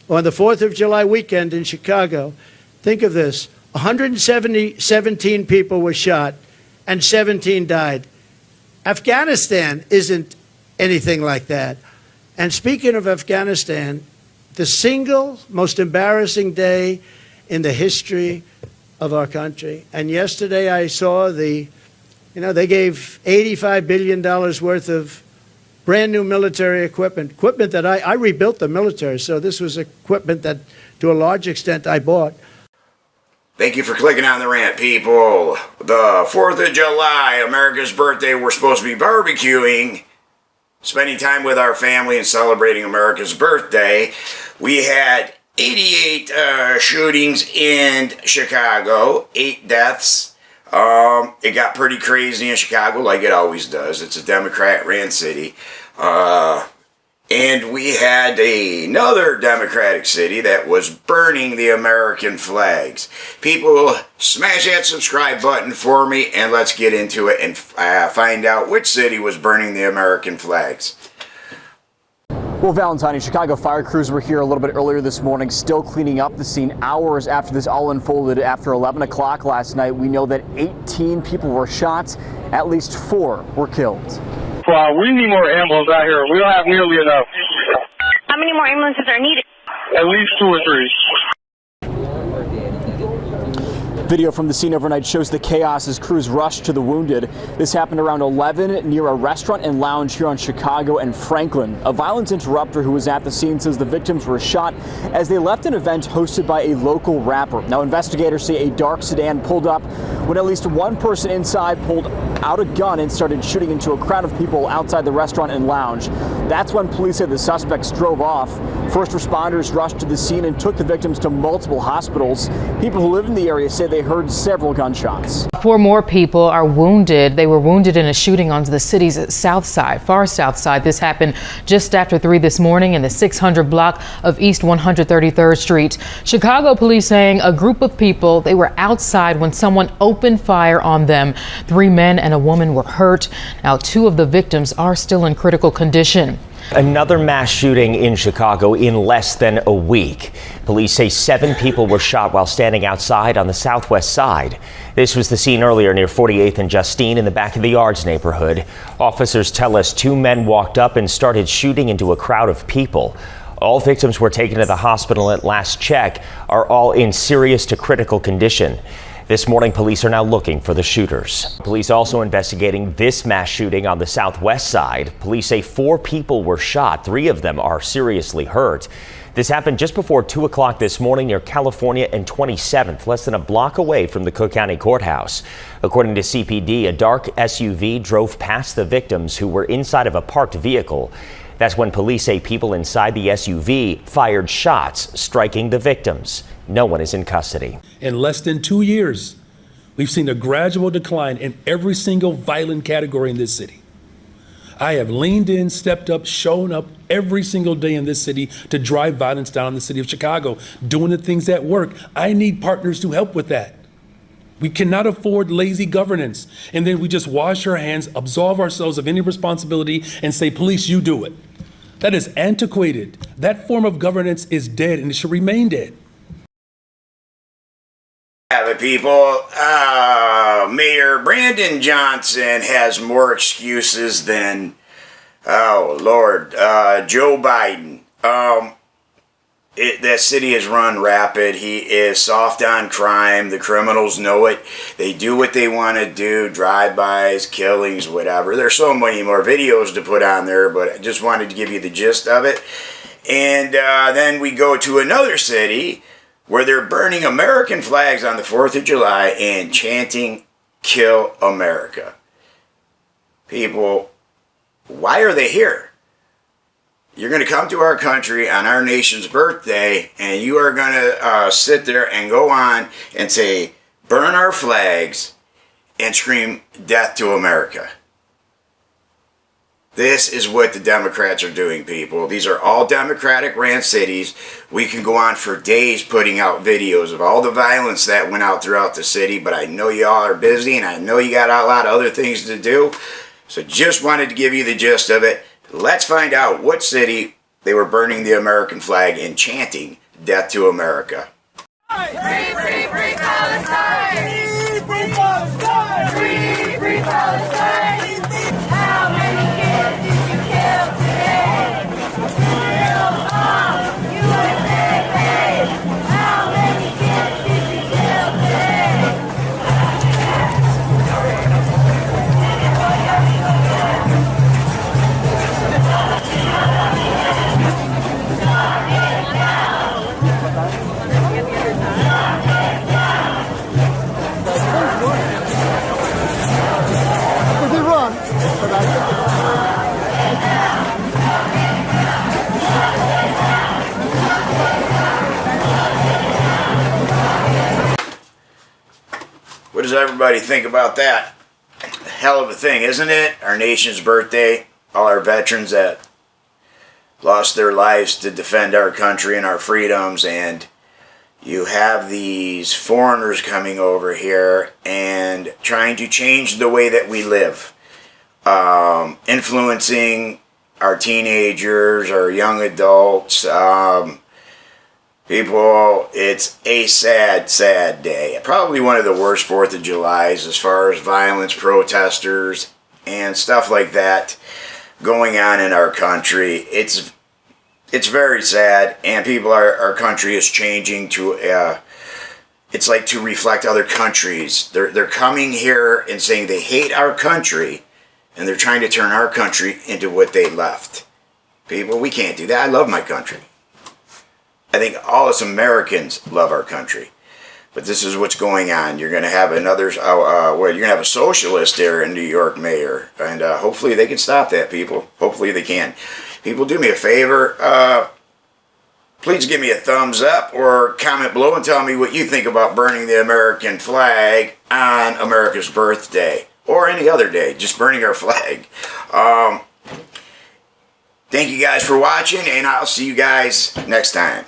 On the 4th of July weekend in Chicago, think of this, 117 people were shot and 17 died. Afghanistan isn't anything like that. And speaking of Afghanistan, the single most embarrassing day in the history of our country. And yesterday I saw they gave $85 billion worth of brand new military equipment that I rebuilt the military. So this was equipment that to a large extent I bought. Thank you for clicking on the rant, people. The 4th of July, America's birthday, we're supposed to be barbecuing, spending time with our family and celebrating America's birthday. We had 88 shootings in Chicago, 8 deaths. It got pretty crazy in Chicago, like it always does. It's a Democrat-ran city. And we had another Democratic city that was burning the American flags. People, smash that subscribe button for me, and let's get into it and find out which city was burning the American flags. Well, Valentine, Chicago fire crews were here a little bit earlier this morning, still cleaning up the scene hours after this all unfolded. After 11 o'clock last night, we know that 18 people were shot, at least 4 were killed. We need more ambulances out here. We don't have nearly enough. How many more ambulances are needed? At least 2 or 3. Video from the scene overnight shows the chaos as crews rushed to the wounded. This happened around 11 near a restaurant and lounge here on Chicago and Franklin. A violence interrupter who was at the scene says the victims were shot as they left an event hosted by a local rapper. Now, investigators say a dark sedan pulled up when at least one person inside pulled out a gun and started shooting into a crowd of people outside the restaurant and lounge. That's when police said the suspects drove off. First responders rushed to the scene and took the victims to multiple hospitals. People who live in the area say they heard several gunshots. 4 more people are wounded. They were wounded in a shooting on the city's south side, far south side. This happened just after 3 this morning in the 600 block of East 133rd Street. Chicago police saying a group of people, they were outside when someone opened fire on them. 3 men and a woman were hurt. Now 2 of the victims are still in critical condition. Another mass shooting in Chicago in less than a week. Police say 7 people were shot while standing outside on the southwest side. This was the scene earlier near 48th and Justine in the Back of the Yards neighborhood. Officers tell us 2 men walked up and started shooting into a crowd of people. All victims were taken to the hospital at last check, are all in serious to critical condition. This morning, police are now looking for the shooters. Police also investigating this mass shooting on the southwest side. Police say 4 people were shot. 3 of them are seriously hurt. This happened just before 2 o'clock this morning near California and 27th, less than a block away from the Cook County Courthouse. According to CPD, a dark SUV drove past the victims who were inside of a parked vehicle. That's when police say people inside the SUV fired shots, striking the victims. No one is in custody. In less than 2 years, we've seen a gradual decline in every single violent category in this city. I have leaned in, stepped up, shown up every single day in this city to drive violence down in the city of Chicago, doing the things that work. I need partners to help with that. We cannot afford lazy governance, and then we just wash our hands, absolve ourselves of any responsibility, and say, police, you do it. That is antiquated. That form of governance is dead, and it should remain dead. The people, Mayor Brandon Johnson has more excuses than, oh Lord, Joe Biden. That city is run rapid. He is soft on crime. The criminals know it. They do what they want to do, drive-bys, killings, whatever. There's so many more videos to put on there, but I just wanted to give you the gist of it. And then we go to another city where they're burning American flags on the 4th of July and chanting, "Kill America." People, why are they here? You're going to come to our country on our nation's birthday, and you are going to sit there and go on and say, burn our flags and scream death to America. This is what the Democrats are doing, people. These are all Democratic-ran cities. We can go on for days putting out videos of all the violence that went out throughout the city, but I know y'all are busy, and I know you got a lot of other things to do. So just wanted to give you the gist of it. Let's find out what city they were burning the American flag and chanting "Death to America." Free, free, free Palestine! Free, free Palestine! Free, free Palestine! How many kids did you kill today? Kill all! USA paid! How many kids did you kill today? What does everybody think about that? Hell of a thing, isn't it? Our nation's birthday, all our veterans that lost their lives to defend our country and our freedoms, and you have these foreigners coming over here and trying to change the way that we live, influencing our teenagers, our young adults, people. It's a sad, sad day. Probably one of the worst 4th of Julys as far as violence, protesters, and stuff like that going on in our country. It's very sad, and our country is changing to it's like to reflect other countries. They're coming here and saying they hate our country, and they're trying to turn our country into what they left. People, we can't do that. I love my country. I think all us Americans love our country. But this is what's going on. You're going to have another, you're going to have a socialist there in New York mayor. And hopefully they can stop that, people. Hopefully they can. People, do me a favor. Please give me a thumbs up or comment below and tell me what you think about burning the American flag on America's birthday. Or any other day. Just burning our flag. Thank you guys for watching, and I'll see you guys next time.